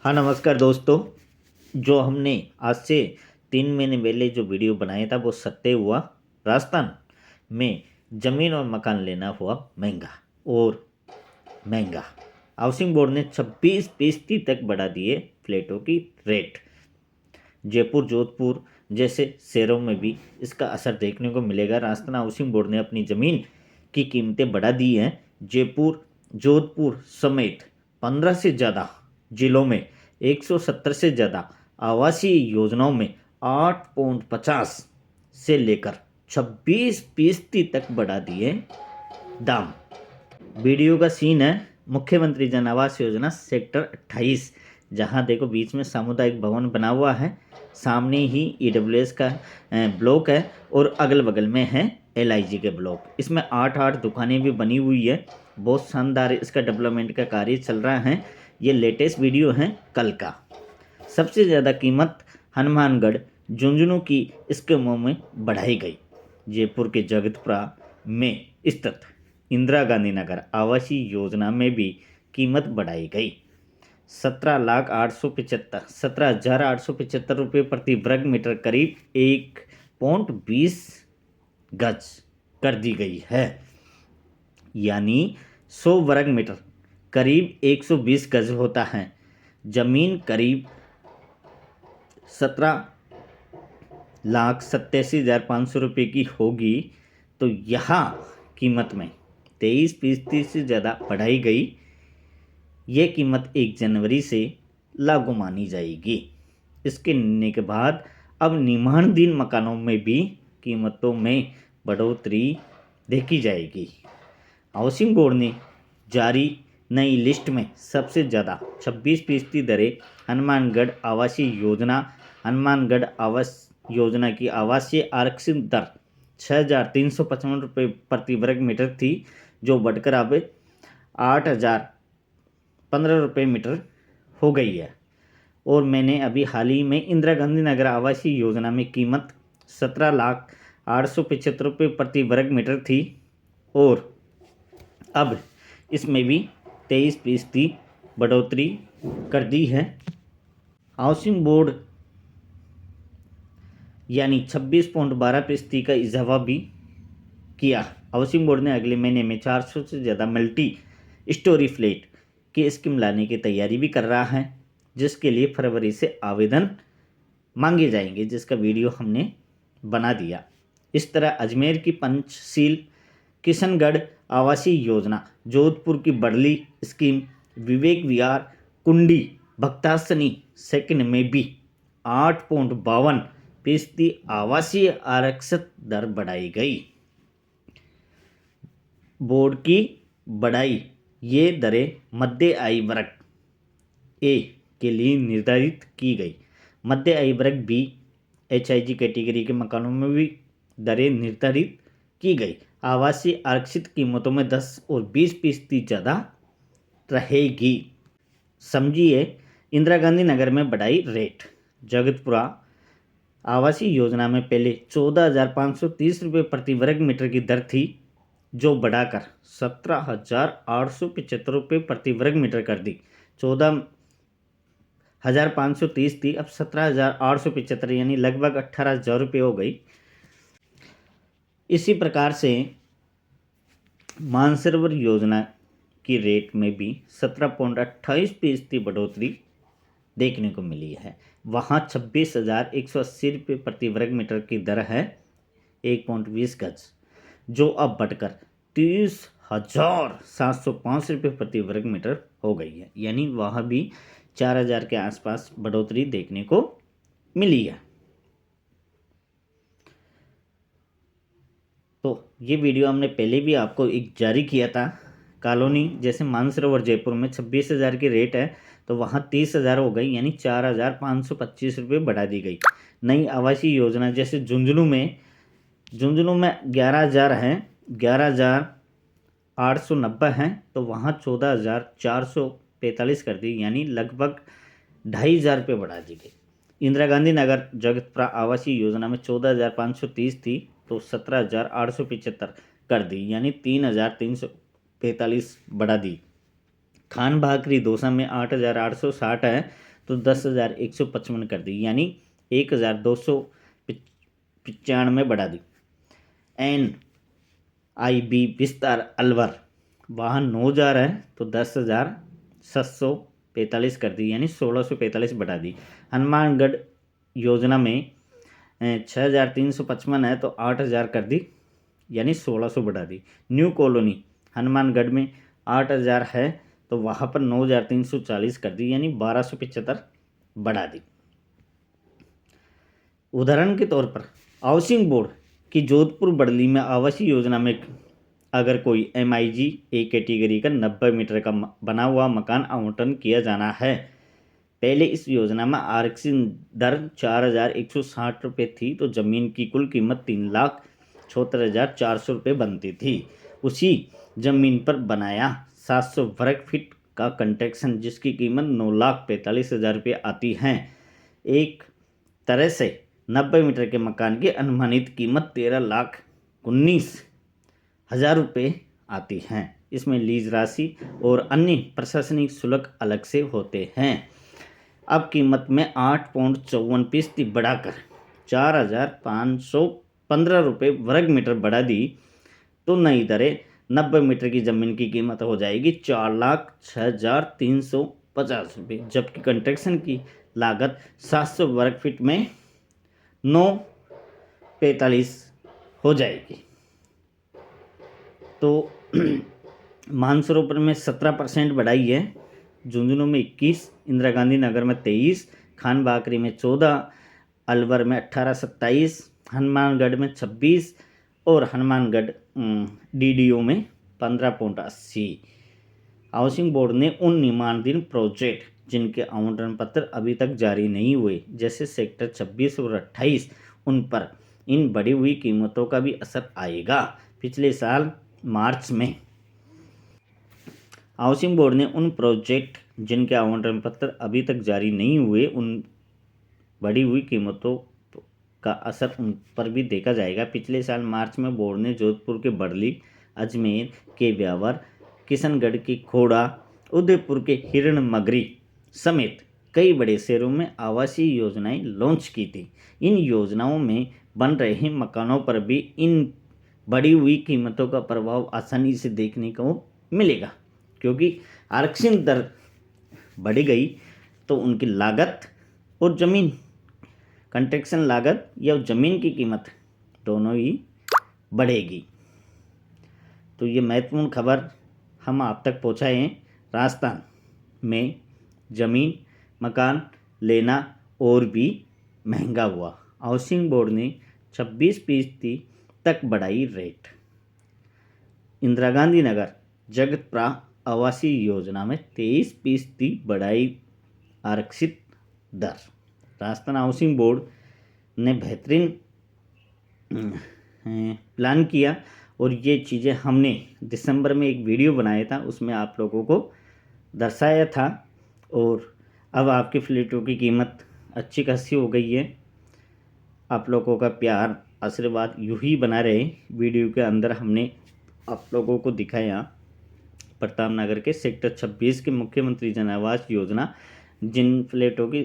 हाँ नमस्कार दोस्तों। जो हमने आज से 3 महीने पहले जो वीडियो बनाया था वो सत्य हुआ। राजस्थान में ज़मीन और मकान लेना हुआ महंगा और महंगा। हाउसिंग बोर्ड ने 26% तक बढ़ा दिए फ्लैटों की रेट। जयपुर जोधपुर जैसे शहरों में भी इसका असर देखने को मिलेगा। राजस्थान हाउसिंग बोर्ड ने अपनी ज़मीन की कीमतें बढ़ा दी हैं। जयपुर जोधपुर समेत 15 से ज़्यादा जिलों में 170 से ज़्यादा आवासीय योजनाओं में 8.50 से लेकर 26% तक बढ़ा दिए दाम। वीडियो का सीन है मुख्यमंत्री जन आवास योजना सेक्टर 28, जहां देखो बीच में सामुदायिक भवन बना हुआ है, सामने ही ईडब्ल्यूएस का ब्लॉक है और अगल बगल में है एलआईजी के ब्लॉक। इसमें 8 दुकानें भी बनी हुई है। बहुत शानदार इसका डेवलपमेंट का कार्य चल रहा है। ये लेटेस्ट वीडियो है कल का। सबसे ज़्यादा कीमत हनुमानगढ़ झुंझुनू की स्कीमों में बढ़ाई गई। जयपुर के जगतपुरा में स्थित इंदिरा गांधी नगर आवासीय योजना में भी कीमत बढ़ाई गई। 17,875 रुपये प्रति वर्ग मीटर, करीब 1.20 गज कर दी गई है। यानी 100 वर्ग मीटर करीब 120 गज होता है। जमीन करीब 17,87,500 रुपये की होगी। तो यहाँ कीमत में 23% से ज़्यादा बढ़ाई गई। ये कीमत 1 जनवरी से लागू मानी जाएगी। इसके निर्णय के बाद अब निर्माणाधीन मकानों में भी कीमतों में बढ़ोतरी देखी जाएगी। हाउसिंग बोर्ड ने जारी नई लिस्ट में सबसे ज़्यादा 26% दरें हनुमानगढ़ आवास योजना की आवासीय आरक्षित दर 6,355 रुपये प्रति वर्ग मीटर थी, जो बढ़कर अब 8,015 रुपये मीटर हो गई है। और मैंने अभी हाल ही में इंदिरा गांधी नगर आवासीय योजना में कीमत 17,875 रुपये प्रति वर्ग मीटर थी और अब इसमें भी 23% बढ़ोतरी कर दी है। हाउसिंग बोर्ड यानी 26.12% का इजाफा भी किया। हाउसिंग बोर्ड ने अगले महीने में 400 से ज़्यादा मल्टी स्टोरी फ्लैट की स्कीम लाने की तैयारी भी कर रहा है, जिसके लिए फरवरी से आवेदन मांगे जाएंगे, जिसका वीडियो हमने बना दिया। इस तरह अजमेर की पंचशील किशनगढ़ आवासीय योजना, जोधपुर की बड़ली स्कीम, विवेक विहार कुंडी भक्तासनी सेकंड में भी 8.52% आवासीय आरक्षित दर बढ़ाई गई। बोर्ड की बढ़ाई ये दरें मध्य आय वर्ग ए के लिए निर्धारित की गई। मध्य आय वर्ग बी एचआईजी कैटेगरी के मकानों में भी दरें निर्धारित की गई। आवासीय आरक्षित कीमतों में 10 और 20% ज़्यादा रहेगी। समझिए, इंदिरा गांधी नगर में बढ़ाई रेट। जगतपुरा आवासीय योजना में पहले 14,530 रुपये प्रति वर्ग मीटर की दर थी, जो बढ़ाकर 17,875 रुपये प्रति वर्ग मीटर कर दी। 14,530 थी, अब 17,875 यानी लगभग 18,000 रुपये हो गई। इसी प्रकार से मानसरोवर योजना की रेट में भी 17.28% बढ़ोतरी देखने को मिली है। वहाँ 26,180 रुपये प्रति वर्ग मीटर की दर है, 1.20 गज, जो अब बढ़कर 30,705 रुपये प्रति वर्ग मीटर हो गई है। यानी वहाँ भी 4,000 के आसपास बढ़ोतरी देखने को मिली है। तो ये वीडियो हमने पहले भी आपको एक जारी किया था। कॉलोनी जैसे मानसरोवर जयपुर में 26,000 की रेट है, तो वहाँ 30,000 हो गई, यानी 4,525 रुपये बढ़ा दी गई। नई आवासीय योजना जैसे झुंझुनू में 11,000 हैं, 11,890 हैं, तो वहाँ 14,445 कर दी, यानी लगभग 2,500 रुपये बढ़ा दी गई। इंदिरा गांधी नगर जगतपुरा आवासीय योजना में 14,530 थी, तो 17,875 कर दी, यानी 3,345 बढ़ा दी। खान भाकरी दौसा में 8,860 है तो 10,155 कर दी, यानी 1,295 बढ़ा दी। NIB विस्तार अलवर वहाँ 9,000 है तो 10,745 कर दी, यानी 1,645 बढ़ा दी। हनुमानगढ़ योजना में 6,355 है तो 8,000 कर दी, यानी 1,600 बढ़ा दी। न्यू कॉलोनी हनुमानगढ़ में 8,000 है तो वहाँ पर 9,340 कर दी, यानी 1,275 बढ़ा दी। उदाहरण के तौर पर हाउसिंग बोर्ड की जोधपुर बड़ली में आवासीय योजना में अगर कोई MIG A कैटेगरी का 90 मीटर का बना हुआ मकान आवंटन किया जाना है। पहले इस योजना में आरक्षण दर 4,160 रुपये थी तो जमीन की कुल कीमत 3,76,400 रुपये बनती थी। उसी जमीन पर बनाया 700 वर्ग फीट का कंस्ट्रक्शन जिसकी कीमत 9,45,000 रुपये आती है। एक तरह से 90 मीटर के मकान की अनुमानित कीमत 13,19,000 रुपये आती हैं। इसमें लीज राशि और अन्य प्रशासनिक शुल्क अलग से होते हैं। अब कीमत में 8.54% बढ़ाकर 4,515 रुपये वर्ग मीटर बढ़ा दी तो नई दरें 90 मीटर की ज़मीन की कीमत हो जाएगी 4,06,350 रुपये, जबकि कंस्ट्रक्शन की लागत 700 वर्ग फीट में 9,45 हो जाएगी। तो मानसरोवर में 17% बढ़ाई है, झुंझुनू में 21, इंदिरा गांधी नगर में 23, खान बाकरी में 14, अलवर में 18-27, हनुमानगढ़ में 26 और हनुमानगढ़ DDO में 15.80। हाउसिंग बोर्ड ने उन निर्माणाधीन प्रोजेक्ट जिनके आवंटन पत्र अभी तक जारी नहीं हुए जैसे सेक्टर 26 और 28 उन पर इन बढ़ी हुई कीमतों का भी असर आएगा। पिछले साल मार्च में हाउसिंग बोर्ड ने उन प्रोजेक्ट जिनके आवंटन पत्र अभी तक जारी नहीं हुए उन बढ़ी हुई कीमतों का असर उन पर भी देखा जाएगा। पिछले साल मार्च में बोर्ड ने जोधपुर के बड़ली, अजमेर के ब्यावर, किशनगढ़ की खोड़ा, उदयपुर के हिरणमगरी समेत कई बड़े शहरों में आवासीय योजनाएं लॉन्च की थी। इन योजनाओं में बन रहे मकानों पर भी इन बढ़ी हुई कीमतों का प्रभाव आसानी से देखने को मिलेगा, क्योंकि आरक्षण दर बढ़ गई तो उनकी लागत और ज़मीन कंस्ट्रक्शन लागत या ज़मीन की कीमत दोनों ही बढ़ेगी। तो ये महत्वपूर्ण खबर हम आप तक पहुँचाए हैं। राजस्थान में ज़मीन मकान लेना और भी महंगा हुआ। हाउसिंग बोर्ड ने 26% तक बढ़ाई रेट। इंदिरा गांधी नगर जगतप्रा आवासीय योजना में 23% बढ़ाई आरक्षित दर। राजस्थान हाउसिंग बोर्ड ने बेहतरीन प्लान किया और ये चीज़ें हमने दिसंबर में एक वीडियो बनाया था, उसमें आप लोगों को दर्शाया था। और अब आपकी फ्लैटों की कीमत अच्छी खासी हो गई है। आप लोगों का प्यार आशीर्वाद यूँ ही बना रहे। वीडियो के अंदर हमने आप लोगों को दिखाया प्रताप नगर के सेक्टर 26 के मुख्यमंत्री जन आवास योजना, जिन फ्लैटों की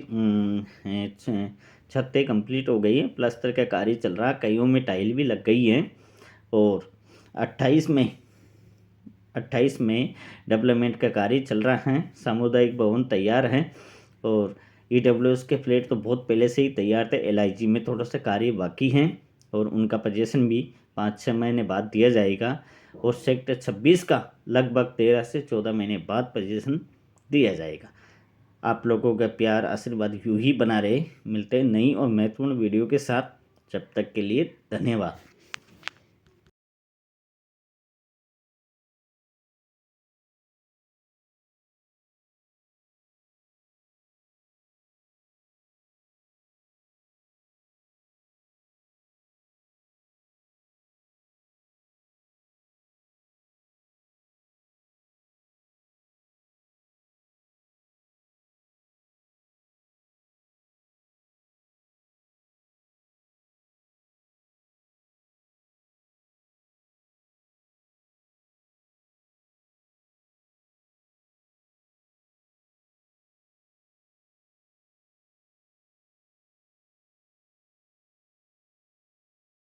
छतें कंप्लीट हो गई है, प्लास्टर का कार्य चल रहा, कईयों में टाइल भी लग गई है। और 28 में डेवलपमेंट का कार्य चल रहा है। सामुदायिक भवन तैयार है और EWS के फ्लैट तो बहुत पहले से ही तैयार थे। LIG में थोड़ा सा कार्य बाकी है और उनका पोजीशन भी 5-6 महीने बाद दिया जाएगा। और सेक्टर 26 का लगभग 13 से 14 महीने बाद पोजीशन दिया जाएगा। आप लोगों का प्यार आशीर्वाद यूँ ही बना रहे। मिलते हैं नई और महत्वपूर्ण वीडियो के साथ। जब तक के लिए धन्यवाद।